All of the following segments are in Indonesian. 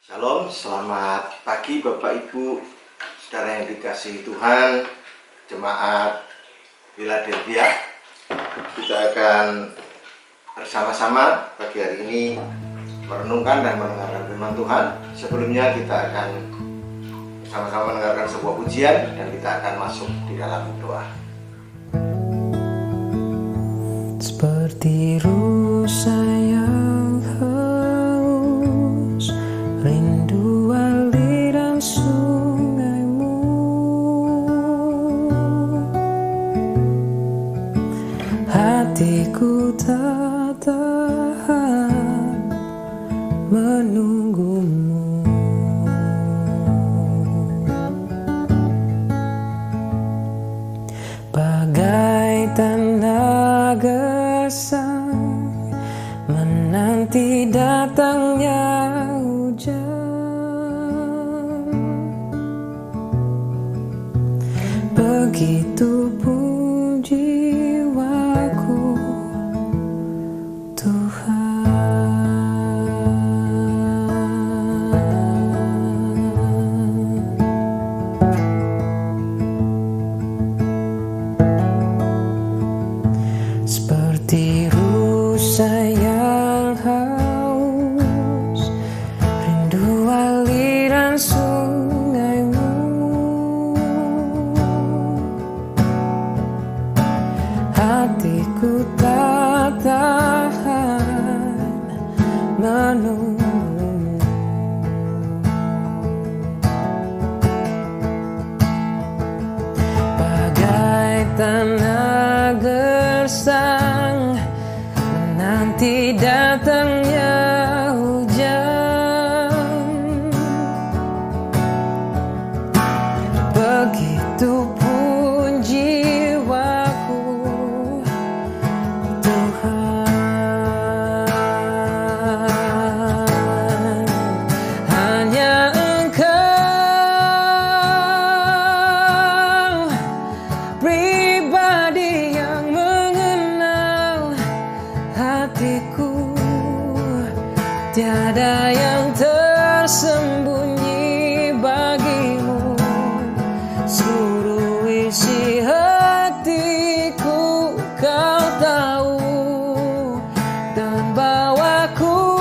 Shalom, selamat pagi Bapak Ibu, saudara yang dikasihi Tuhan, jemaat Philadelphia. Kita akan bersama-sama pagi hari ini merenungkan dan mendengarkan firman Tuhan. Sebelumnya kita akan bersama-sama mendengarkan sebuah pujian dan kita akan masuk di dalam doa. Seperti rusa yang haus, rindu aliran sungaimu, hatiku tak tahan menunggumu. Bagai tanda gesang menanti datangnya hujan, begitu pun jiwaku, seperti rusa yang haus, rindu aliran sungaimu, hatiku tak tahan menunggumu. Bagai tanah gersang menanti datangnya hujan, begitu pun jiwaku, Tuhan. Hanya Engkau pribadi yang mengenal hatiku, tiada yang tersembunyi bagimu. Seluruh isi hatiku Kau tahu, dan bawaku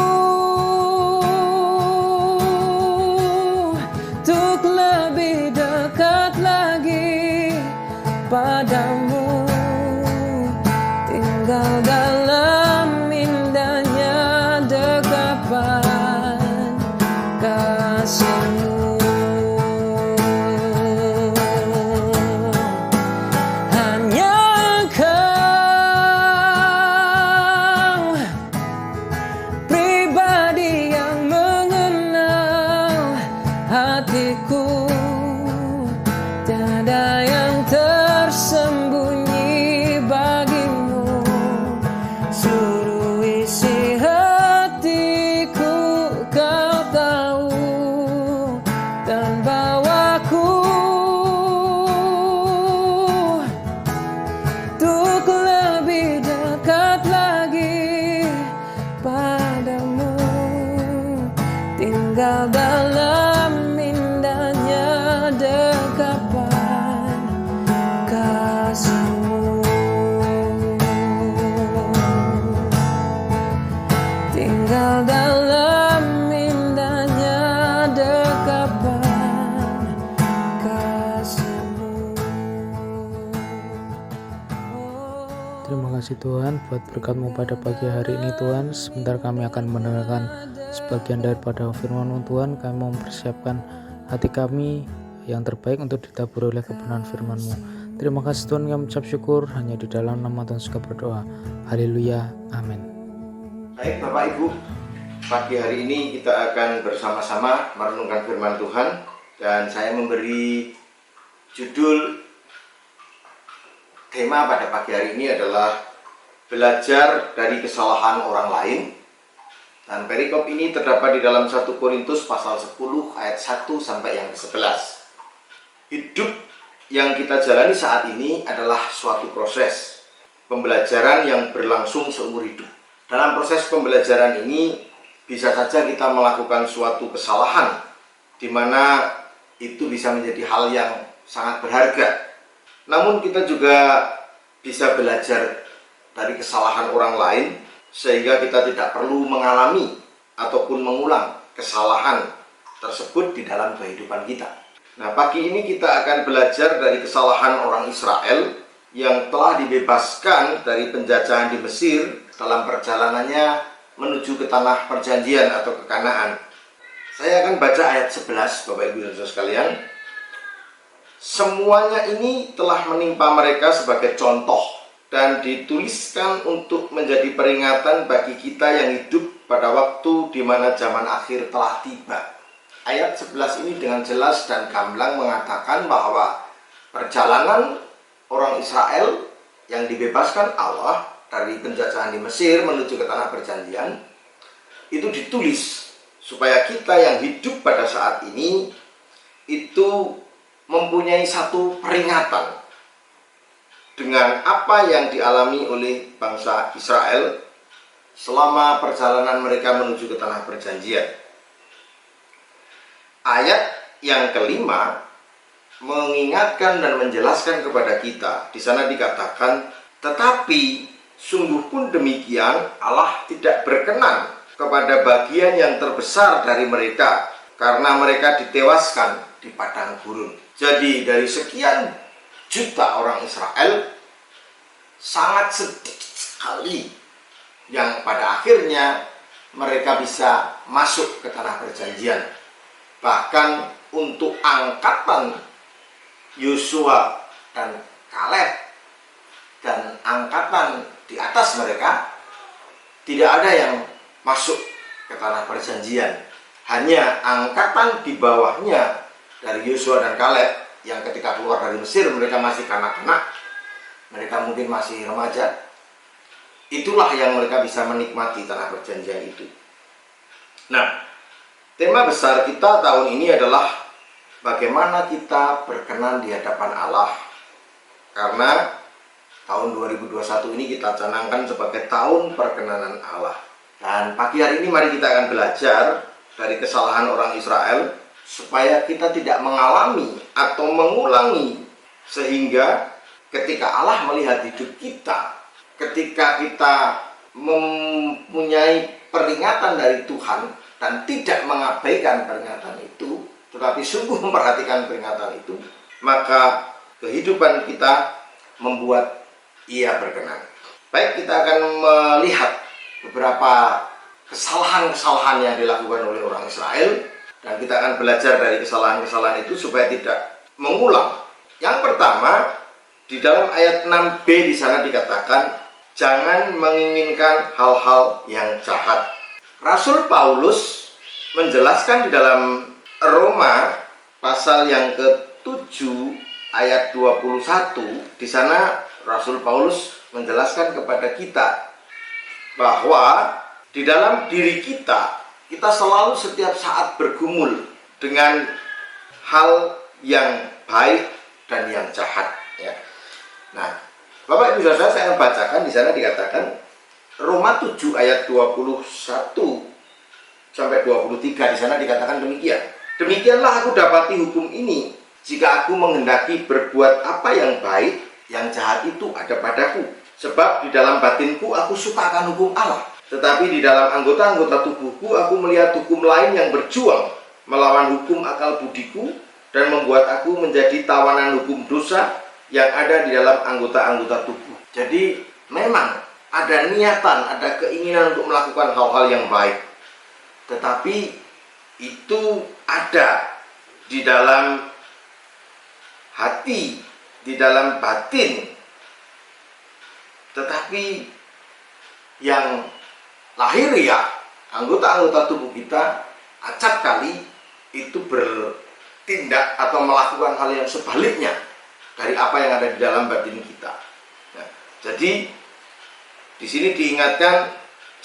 untuk lebih dekat lagi padamu, tinggal dalam indahnya dekapan kasih-Mu. Hanya Engkau pribadi yang mengenal hatiku, tiada yang tersembunyi bagimu. Seluruh isi hatiku Kau tahu, dan bawaku untuk lebih dekat lagi padamu, tinggal dalam indahnya dekapan kasih-Mu. Tinggal dalam indahnya dekapan kasih-Mu. Terima kasih Tuhan buat berkat-Mu pada pagi hari ini Tuhan. Sebentar kami akan mendengarkan sebagian daripada firman-Mu Tuhan. Kami mau mempersiapkan hati kami yang terbaik untuk ditaburi oleh kebenaran firman-Mu. Terima kasih Tuhan, kami ucap syukur hanya di dalam nama Tuhan suka berdoa. Haleluya, amin. Baik Bapak Ibu, pagi hari ini kita akan bersama-sama merenungkan firman Tuhan, dan saya memberi judul tema pada pagi hari ini adalah belajar dari kesalahan orang lain. Dan perikop ini terdapat di dalam 1 Korintus pasal 10 ayat 1 sampai yang ke-11. Hidup yang kita jalani saat ini adalah suatu proses pembelajaran yang berlangsung seumur hidup. Dalam proses pembelajaran ini bisa saja kita melakukan suatu kesalahan di mana itu bisa menjadi hal yang sangat berharga. Namun kita juga bisa belajar dari kesalahan orang lain sehingga kita tidak perlu mengalami ataupun mengulang kesalahan tersebut di dalam kehidupan kita. Nah, pagi ini kita akan belajar dari kesalahan orang Israel yang telah dibebaskan dari penjajahan di Mesir dalam perjalanannya menuju ke tanah perjanjian atau ke Kanaan. Saya akan baca ayat 11, Bapak Ibu dan Saudara sekalian. Semuanya ini telah menimpa mereka sebagai contoh dan dituliskan untuk menjadi peringatan bagi kita yang hidup pada waktu di mana zaman akhir telah tiba. Ayat 11 ini dengan jelas dan gamblang mengatakan bahwa perjalanan orang Israel yang dibebaskan Allah dari penjajahan di Mesir menuju ke tanah perjanjian itu ditulis supaya kita yang hidup pada saat ini itu mempunyai satu peringatan dengan apa yang dialami oleh bangsa Israel selama perjalanan mereka menuju ke tanah perjanjian. Ayat yang kelima mengingatkan dan menjelaskan kepada kita. Di sana dikatakan, tetapi sungguh pun demikian Allah tidak berkenan kepada bagian yang terbesar dari mereka karena mereka ditewaskan di padang gurun. Jadi dari sekian juta orang Israel sangat sedikit sekali yang pada akhirnya mereka bisa masuk ke tanah perjanjian. Bahkan untuk angkatan Yosua dan Kaleb dan angkatan di atas mereka tidak ada yang masuk ke tanah perjanjian. Hanya angkatan di bawahnya dari Yosua dan Kaleb yang ketika keluar dari Mesir mereka masih kanak-kanak, mereka mungkin masih remaja. Itulah yang mereka bisa menikmati tanah perjanjian itu. Nah, tema besar kita tahun ini adalah bagaimana kita berkenan di hadapan Allah. Karena tahun 2021 ini kita canangkan sebagai tahun perkenanan Allah. Dan pagi hari ini mari kita akan belajar dari kesalahan orang Israel supaya kita tidak mengalami atau mengulangi, sehingga ketika Allah melihat hidup kita, ketika kita mempunyai peringatan dari Tuhan dan tidak mengabaikan peringatan itu, tetapi sungguh memperhatikan peringatan itu, maka kehidupan kita membuat Ia berkenan. Baik, kita akan melihat beberapa kesalahan-kesalahan yang dilakukan oleh orang Israel, dan kita akan belajar dari kesalahan-kesalahan itu supaya tidak mengulang. Yang pertama, di dalam ayat 6b di sana dikatakan, jangan menginginkan hal-hal yang jahat. Rasul Paulus menjelaskan di dalam Roma pasal yang ke-7 ayat 21, di sana Rasul Paulus menjelaskan kepada kita bahwa di dalam diri kita selalu setiap saat bergumul dengan hal yang baik dan yang jahat, ya. Nah, Bapak Ibu Saudara, saya akan bacakan di sana dikatakan Roma 7 ayat 21 sampai 23, di sana dikatakan demikian. Demikianlah aku dapati hukum ini, jika aku menghendaki berbuat apa yang baik, yang jahat itu ada padaku. Sebab di dalam batinku aku suka akan hukum Allah, tetapi di dalam anggota-anggota tubuhku aku melihat hukum lain yang berjuang melawan hukum akal budiku dan membuat aku menjadi tawanan hukum dosa yang ada di dalam anggota-anggota tubuh. Jadi memang ada niatan, ada keinginan untuk melakukan hal-hal yang baik, tetapi itu ada di dalam hati, di dalam batin. Tetapi yang lahiriah, anggota-anggota tubuh kita acap kali itu bertindak atau melakukan hal yang sebaliknya dari apa yang ada di dalam batin kita. Nah, jadi di sini diingatkan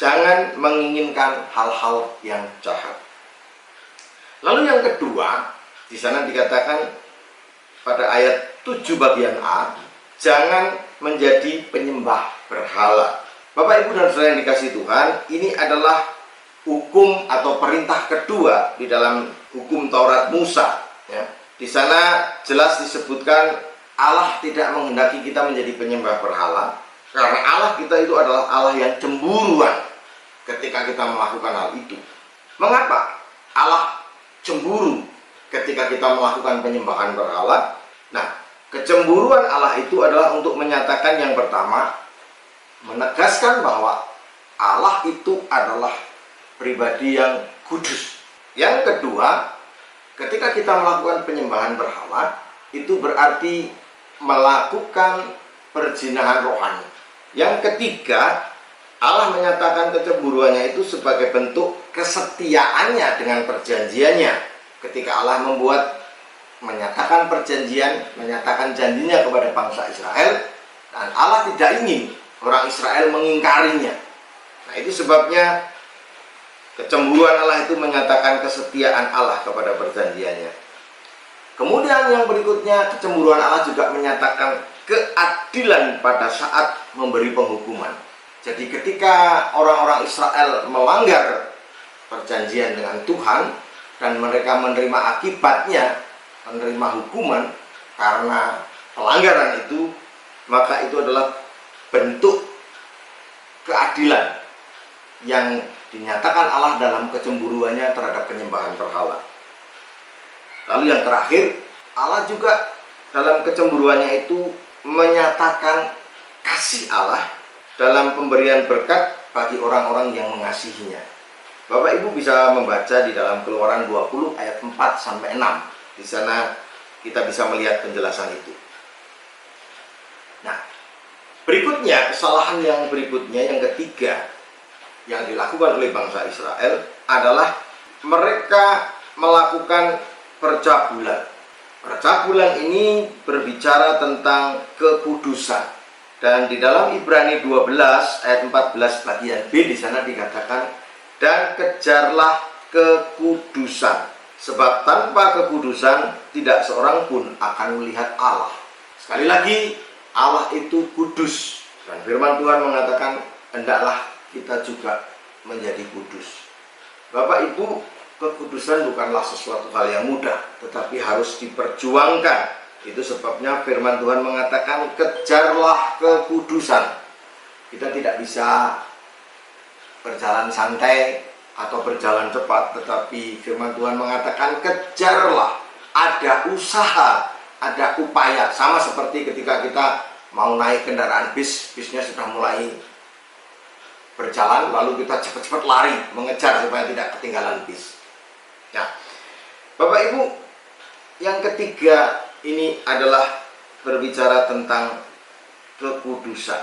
jangan menginginkan hal-hal yang jahat. Lalu yang kedua, di sana dikatakan pada ayat 7 bagian A, jangan menjadi penyembah berhala. Bapak Ibu dan Saudara yang dikasihi Tuhan, ini adalah hukum atau perintah kedua di dalam hukum Taurat Musa, ya. Di sana jelas disebutkan Allah tidak menghendaki kita menjadi penyembah berhala, karena Allah kita itu adalah Allah yang cemburuan ketika kita melakukan hal itu. Mengapa Allah cemburu ketika kita melakukan penyembahan berhala? Nah, kecemburuan Allah itu adalah untuk menyatakan yang pertama, menegaskan bahwa Allah itu adalah pribadi yang kudus. Yang kedua, ketika kita melakukan penyembahan berhala, itu berarti melakukan perzinahan rohani. Yang ketiga, Allah menyatakan kecemburuannya itu sebagai bentuk kesetiaannya dengan perjanjiannya. Ketika Allah menyatakan perjanjian, menyatakan janjinya kepada bangsa Israel, dan Allah tidak ingin orang Israel mengingkarinya. Nah, itu sebabnya kecemburuan Allah itu menyatakan kesetiaan Allah kepada perjanjiannya. Kemudian yang berikutnya, kecemburuan Allah juga menyatakan keadilan pada saat memberi penghukuman. Jadi ketika orang-orang Israel melanggar perjanjian dengan Tuhan dan mereka menerima akibatnya, menerima hukuman karena pelanggaran itu, maka itu adalah bentuk keadilan yang dinyatakan Allah dalam kecemburuannya terhadap penyembahan berhala. Lalu yang terakhir, Allah juga dalam kecemburuannya itu menyatakan kasih Allah dalam pemberian berkat bagi orang-orang yang mengasihinya. Bapak Ibu bisa membaca di dalam Keluaran 20 ayat 4 sampai 6. Di sana kita bisa melihat penjelasan itu. Nah, berikutnya, kesalahan yang berikutnya, yang ketiga yang dilakukan oleh bangsa Israel adalah mereka melakukan percabulan. Percabulan ini berbicara tentang kekudusan. Dan di dalam Ibrani 12 ayat 14 bagian B di sana dikatakan, dan kejarlah kekudusan, sebab tanpa kekudusan tidak seorang pun akan melihat Allah. Sekali lagi, Allah itu kudus, dan firman Tuhan mengatakan hendaklah kita juga menjadi kudus. Bapak Ibu, kekudusan bukanlah sesuatu hal yang mudah, tetapi harus diperjuangkan. Itu sebabnya firman Tuhan mengatakan kejarlah kekudusan. Kita tidak bisa berjalan santai atau berjalan cepat, tetapi firman Tuhan mengatakan kejarlah, ada usaha, ada upaya. Sama seperti ketika kita mau naik kendaraan bisnya sudah mulai berjalan, lalu kita cepat-cepat lari mengejar supaya tidak ketinggalan bis. Nah, Bapak Ibu, yang ketiga ini adalah berbicara tentang kekudusan,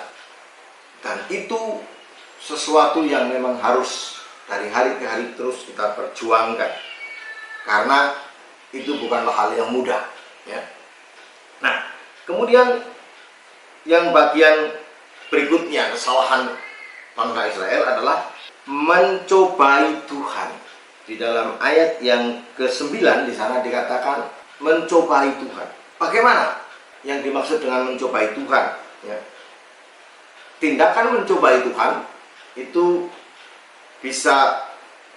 dan itu sesuatu yang memang harus dari hari ke hari terus kita perjuangkan, karena itu bukanlah hal yang mudah, ya. Nah, kemudian yang bagian berikutnya, kesalahan bangsa Israel adalah mencobai Tuhan. Di dalam ayat yang ke-9 di sana dikatakan mencobai Tuhan. Bagaimana yang dimaksud dengan mencobai Tuhan? Ya. Tindakan mencobai Tuhan itu bisa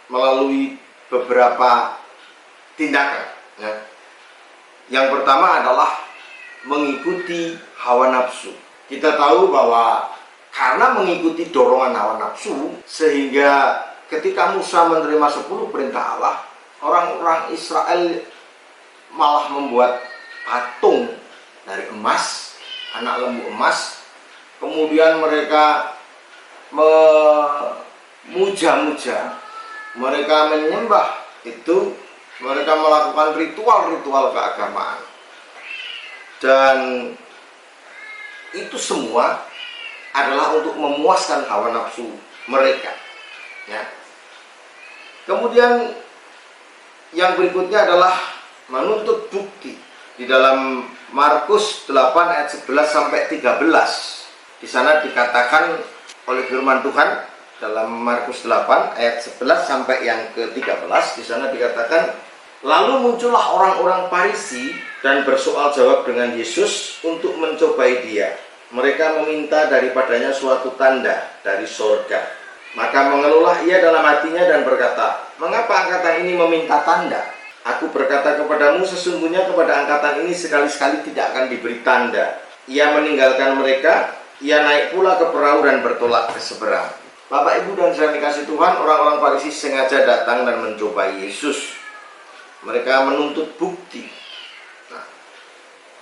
melalui beberapa tindakan. Ya. Yang pertama adalah mengikuti hawa nafsu. Kita tahu bahwa karena mengikuti dorongan hawa nafsu, sehingga ketika Musa menerima 10 perintah Allah, orang-orang Israel malah membuat patung dari emas, anak lembu emas. Kemudian mereka memuja-muja, mereka menyembah itu, mereka melakukan ritual-ritual keagamaan. Dan itu semua adalah untuk memuaskan hawa nafsu mereka, ya. Kemudian yang berikutnya adalah menuntut bukti. Di dalam Markus 8 ayat 11 sampai 13, di sana dikatakan oleh firman Tuhan dalam Markus 8 ayat 11 sampai yang ke-13, di sana dikatakan, lalu muncullah orang-orang Farisi dan bersoal jawab dengan Yesus untuk mencobai dia. Mereka meminta daripadanya suatu tanda dari sorga. Maka mengeluhlah ia dalam hatinya dan berkata, "Mengapa angkatan ini meminta tanda? Aku berkata kepadamu, sesungguhnya kepada angkatan ini sekali-sekali tidak akan diberi tanda." Ia meninggalkan mereka, ia naik pula ke perahu dan bertolak ke seberang. Bapak, Ibu, dan saudara dikasih Tuhan, orang-orang Farisi sengaja datang dan mencobai Yesus. Mereka menuntut bukti. Nah,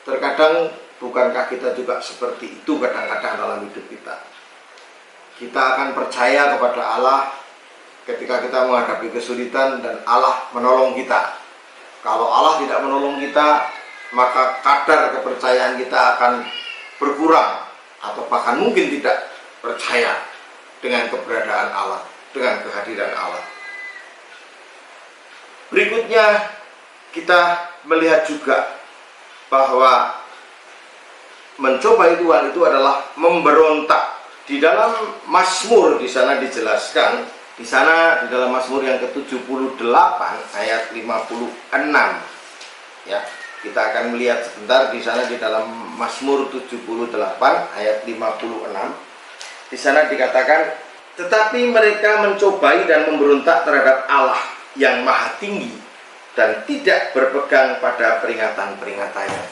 terkadang bukankah kita juga seperti itu kadang-kadang dalam hidup kita? Kita akan percaya kepada Allah ketika kita menghadapi kesulitan dan Allah menolong kita. Kalau Allah tidak menolong kita, maka kadar kepercayaan kita akan berkurang atau bahkan mungkin tidak percaya dengan keberadaan Allah, dengan kehadiran Allah. Berikutnya kita melihat juga bahwa mencobai Tuhan itu adalah memberontak. Di dalam Mazmur di sana dijelaskan, di sana di dalam Mazmur yang ke-78 ayat 56. Ya, kita akan melihat sebentar di sana di dalam Mazmur 78 ayat 56. Di sana dikatakan, "Tetapi mereka mencobai dan memberontak terhadap Allah yang maha tinggi dan tidak berpegang pada peringatan-peringatannya."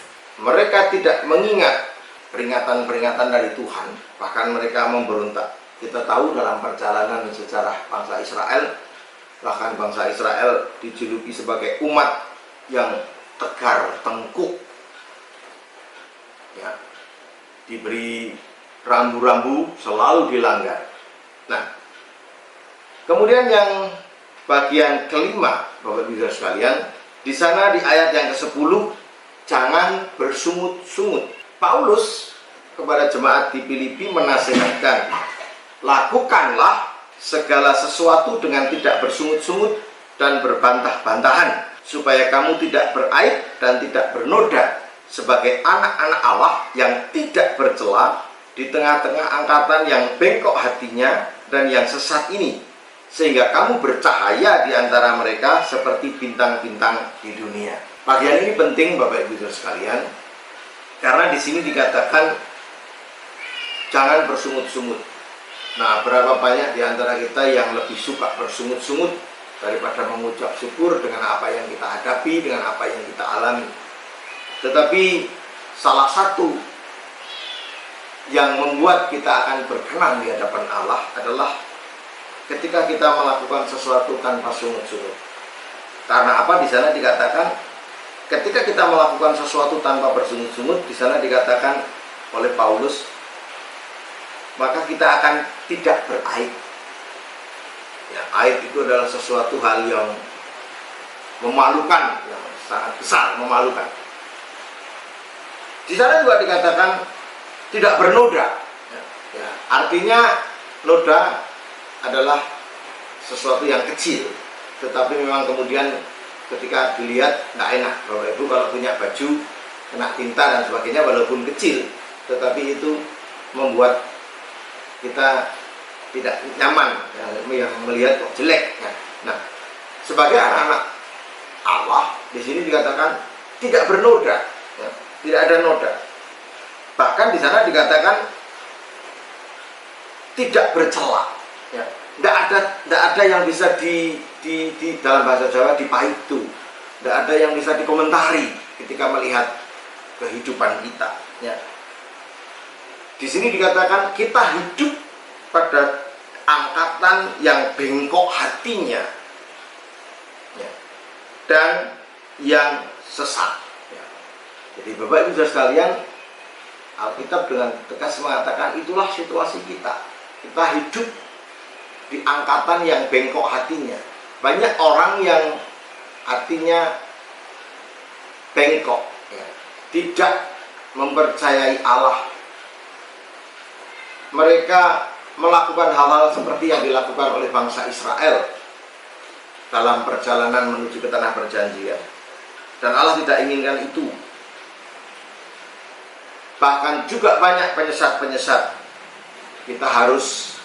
Mereka tidak mengingat peringatan-peringatan dari Tuhan, bahkan mereka memberontak. Kita tahu dalam perjalanan sejarah bangsa Israel, bahkan bangsa Israel dijuluki sebagai umat yang tegar tengkuk, ya, diberi rambu-rambu selalu dilanggar. Nah, kemudian yang bagian kelima, Bapak Ibu sekalian, di sana di ayat yang ke-10, jangan bersungut-sungut. Paulus kepada jemaat di Filipi menasihatkan, lakukanlah segala sesuatu dengan tidak bersungut-sungut dan berbantah-bantahan, supaya kamu tidak beraib dan tidak bernoda, sebagai anak-anak Allah yang tidak bercela di tengah-tengah angkatan yang bengkok hatinya dan yang sesat ini, sehingga kamu bercahaya di antara mereka seperti bintang-bintang di dunia. Bagian ini penting, Bapak Ibu sekalian, karena di sini dikatakan jangan bersungut-sungut. Nah, berapa banyak di antara kita yang lebih suka bersungut-sungut daripada mengucap syukur dengan apa yang kita hadapi, dengan apa yang kita alami. Tetapi salah satu yang membuat kita akan berkenan di hadapan Allah adalah ketika kita melakukan sesuatu tanpa sungut-sungut. Karena apa? Di sana dikatakan ketika kita melakukan sesuatu tanpa bersungut-sungut, di sana dikatakan oleh Paulus, maka kita akan tidak beraib. Ya, aib itu adalah sesuatu hal yang memalukan, yang sangat besar, memalukan. Di sana juga dikatakan tidak bernoda. Ya, artinya noda adalah sesuatu yang kecil, tetapi memang kemudian ketika dilihat nggak enak. Bapak Ibu kalau punya baju kena tinta dan sebagainya, walaupun kecil, tetapi itu membuat kita tidak nyaman, yang melihat kok jelek. Nah, sebagai anak-anak Allah di sini dikatakan tidak bernoda, ya, tidak ada noda. Bahkan di sana dikatakan tidak bercela. Ya. Tidak ada yang bisa di dalam bahasa Jawa dipaitu. Tidak ada yang bisa dikomentari ketika melihat kehidupan kita. Ya. Di sini dikatakan kita hidup pada angkatan yang bengkok hatinya, ya, dan yang sesat. Ya. Jadi Bapak Ibu sekalian, Alkitab dengan tegas mengatakan itulah situasi kita. Kita hidup di angkatan yang bengkok hatinya. Banyak orang yang hatinya bengkok, ya, tidak mempercayai Allah. Mereka melakukan hal-hal seperti yang dilakukan oleh bangsa Israel dalam perjalanan menuju ke tanah perjanjian. Dan Allah tidak inginkan itu. Bahkan juga banyak penyesat-penyesat. Kita harus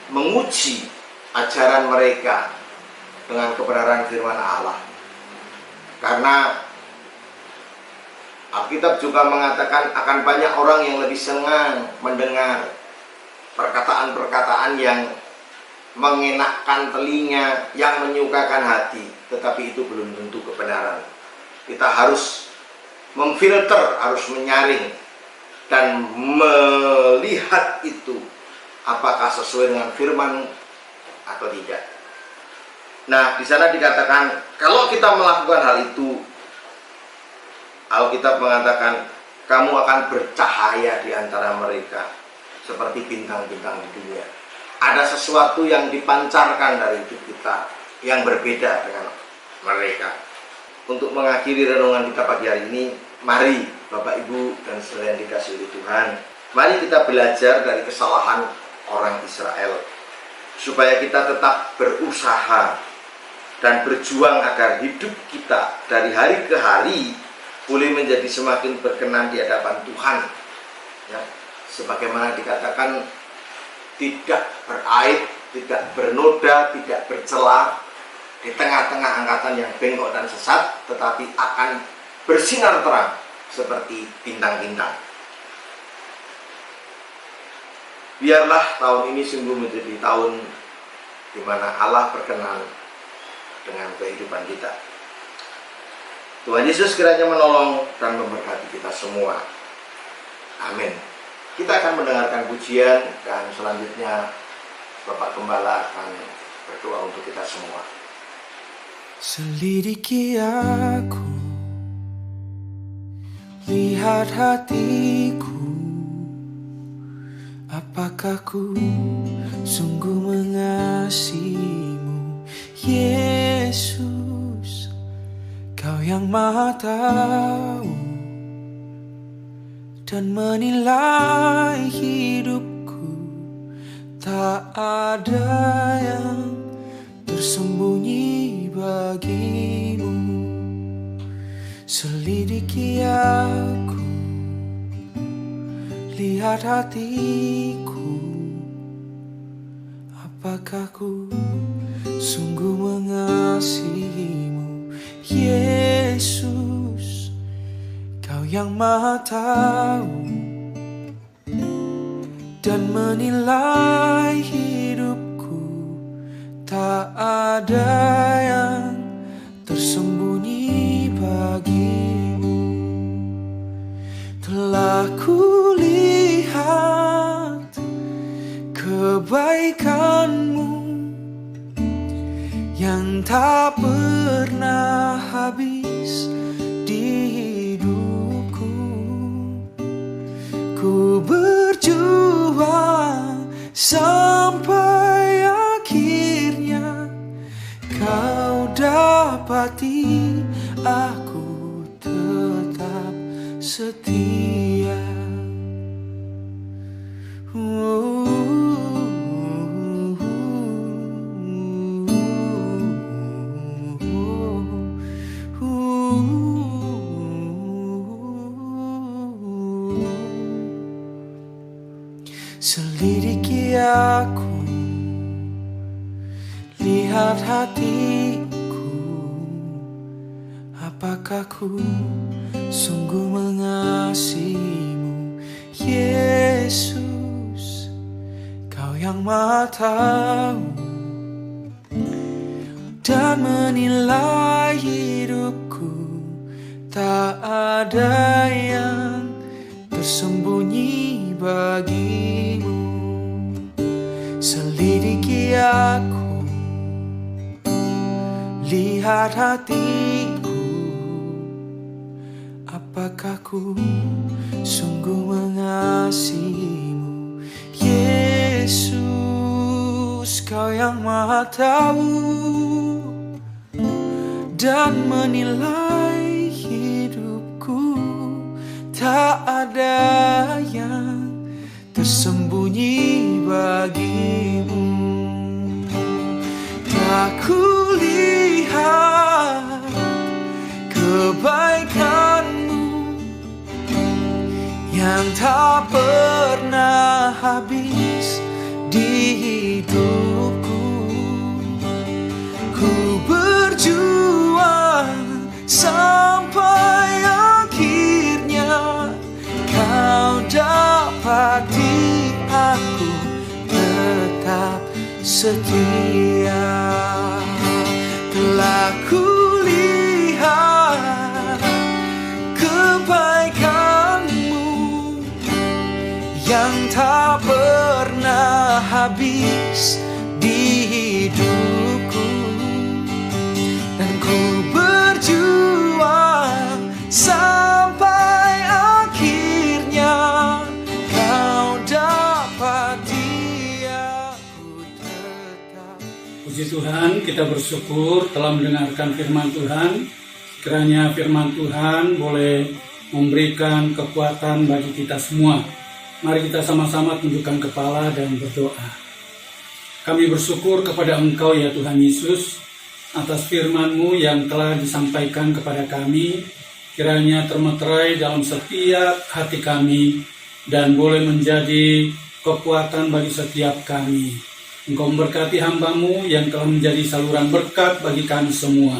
menguji ajaran mereka dengan kebenaran firman Allah. Karena Alkitab juga mengatakan akan banyak orang yang lebih senang mendengar perkataan-perkataan yang mengenakkan telinga, yang menyukakan hati, tetapi itu belum tentu kebenaran. Kita harus memfilter, harus menyaring dan melihat itu apakah sesuai dengan firman atau tidak. Nah, di sana dikatakan kalau kita melakukan hal itu, Alkitab mengatakan kamu akan bercahaya di antara mereka seperti bintang-bintang di dunia. Ada sesuatu yang dipancarkan dari hidup kita yang berbeda dengan mereka. Untuk mengakhiri renungan kita pagi hari ini, mari Bapak Ibu dan saudara yang dikasihi oleh Tuhan, mari kita belajar dari kesalahan orang Israel supaya kita tetap berusaha dan berjuang agar hidup kita dari hari ke hari boleh menjadi semakin berkenan di hadapan Tuhan, ya, sebagaimana dikatakan tidak beraib, tidak bernoda, tidak bercela di tengah-tengah angkatan yang bengkok dan sesat, tetapi akan bersinar terang seperti bintang-bintang. Biarlah tahun ini sungguh menjadi tahun di mana Allah berkenan dengan kehidupan kita. Tuhan Yesus kiranya menolong dan memberkati kita semua. Amin. Kita akan mendengarkan pujian dan selanjutnya Bapak Gembala akan berdoa untuk kita semua. Selidiki aku, lihat hatiku, apakah ku sungguh mengasihimu, Yesus, Kau yang Maha Tahu dan menilai hidupku, tak ada yang tersembunyi bagimu. Selidiki aku, lihat hatiku, apakah ku sungguh mengasihimu, Yesus, Kau yang Maha Tahu dan menilai hidupku, tak ada yang tersembunyi bagimu. Telah kulihat kebaikanmu yang tak pernah habis di hidupku. Ku berjuang sampai akhirnya Kau dapati aku tetap setia. Selidiki aku, lihat hatiku, apakah ku sungguh mengasihimu, Yesus, Kau yang Maha Tahu dan menilai hidupku, tak ada yang tersembunyi bagimu. Selidiki aku, lihat hatiku, apakah ku sungguh mengasihimu, Yesus, Kau yang Maha Tahu dan menilai hidupku, tak ada yang tersembunyi bagimu. Tak kulihat kebaikanmu yang tak pernah habis di hidupku. Ku berjuang sampai akhirnya Kau dapati aku tetap setia. Telah kulihat kebaikan-Mu yang tak pernah habis di hidupku, dan ku berjuang sampai akhirnya Kau dapati aku tetap. Puji Tuhan, kita bersyukur telah mendengarkan firman Tuhan. Kiranya firman Tuhan boleh memberikan kekuatan bagi kita semua. Mari kita sama-sama tundukkan kepala dan berdoa. Kami bersyukur kepada Engkau ya Tuhan Yesus, atas firman-Mu yang telah disampaikan kepada kami. Kiranya termeterai dalam setiap hati kami dan boleh menjadi kekuatan bagi setiap kami. Engkau memberkati hamba-Mu yang telah menjadi saluran berkat bagi kami semua.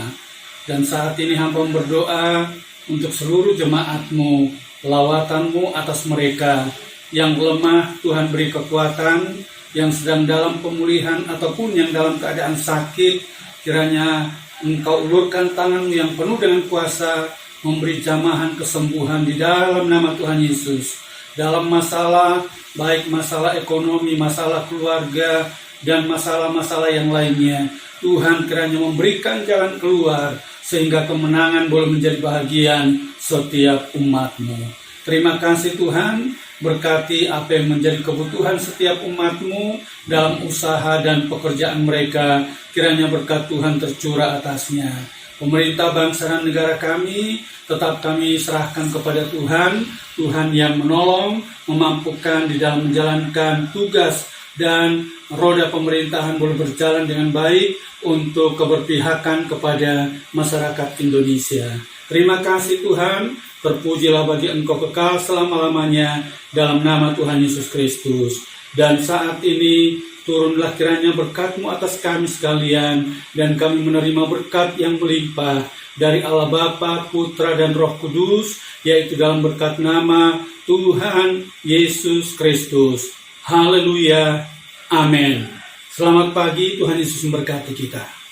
Dan saat ini hamba berdoa untuk seluruh jemaat-Mu, lawatan-Mu atas mereka yang lemah. Tuhan beri kekuatan, yang sedang dalam pemulihan ataupun yang dalam keadaan sakit. Kiranya Engkau ulurkan tangan-Mu yang penuh dengan kuasa, memberi jamahan kesembuhan di dalam nama Tuhan Yesus. Dalam masalah, baik masalah ekonomi, masalah keluarga, dan masalah-masalah yang lainnya, Tuhan kiranya memberikan jalan keluar, sehingga kemenangan boleh menjadi bahagian setiap umat-Mu. Terima kasih Tuhan, berkati apa yang menjadi kebutuhan setiap umat-Mu dalam usaha dan pekerjaan mereka. Kiranya berkat Tuhan tercurah atasnya. Pemerintah bangsa dan negara kami, tetap kami serahkan kepada Tuhan. Tuhan yang menolong, memampukan di dalam menjalankan tugas, dan roda pemerintahan boleh berjalan dengan baik untuk keberpihakan kepada masyarakat Indonesia. Terima kasih Tuhan, terpujilah bagi Engkau kekal selama-lamanya dalam nama Tuhan Yesus Kristus. Dan saat ini turunlah kiranya berkat-Mu atas kami sekalian, dan kami menerima berkat yang melimpah dari Allah Bapa, Putra, dan Roh Kudus, yaitu dalam berkat nama Tuhan Yesus Kristus. Haleluya, amin. Selamat pagi, Tuhan Yesus memberkati kita.